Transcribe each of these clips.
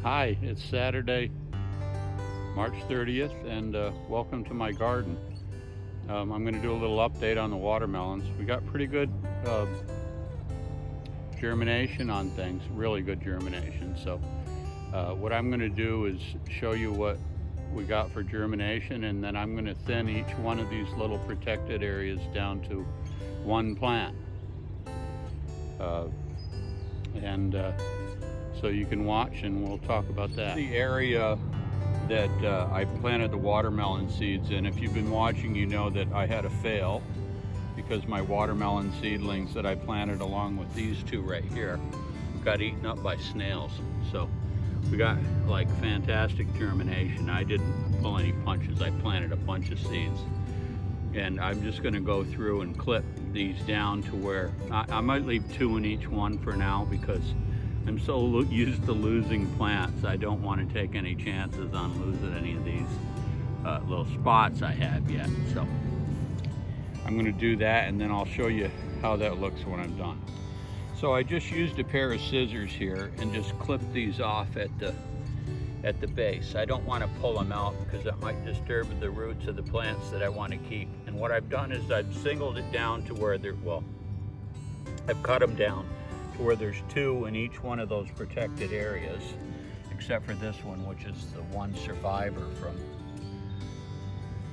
Hi, it's Saturday, March 30th, and welcome to my garden. I'm going to do a little update on the watermelons. We got pretty good germination on things, really good germination. So what I'm going to do is show you what we got for germination, and then I'm going to thin each one of these little protected areas down to one plant. So you can watch and we'll talk about that. The area that I planted the watermelon seeds in, if you've been watching, you know that I had a fail because my watermelon seedlings that I planted along with these two right here got eaten up by snails. So we got like fantastic germination. I didn't pull any punches. I planted a bunch of seeds. And I'm just going to go through and clip these down to where I might leave two in each one for now because I'm so used to losing plants. I don't want to take any chances on losing any of these little spots I have yet. So I'm going to do that, and then I'll show you how that looks when I'm done. So I just used a pair of scissors here and just clipped these off at the base. I don't want to pull them out because that might disturb the roots of the plants that I want to keep. And what I've done is I've singled it down to where I've cut them down to where there's two in each one of those protected areas, except for this one, which is the one survivor from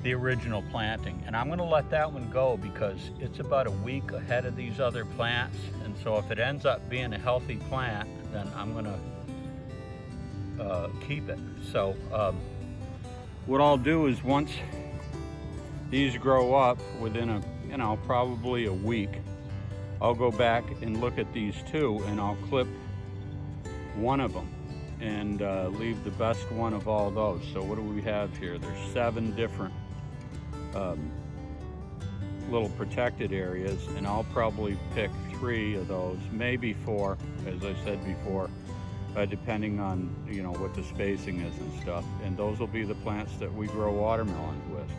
the original planting. And I'm going to let that one go because it's about a week ahead of these other plants. And so if it ends up being a healthy plant, then I'm going to keep it. So what I'll do is once these grow up within probably a week, I'll go back and look at these two and I'll clip one of them and leave the best one of all those. So what do we have here? There's 7 different little protected areas, and I'll probably pick 3 of those, maybe 4, as I said before, depending on what the spacing is and stuff. And those will be the plants that we grow watermelons with.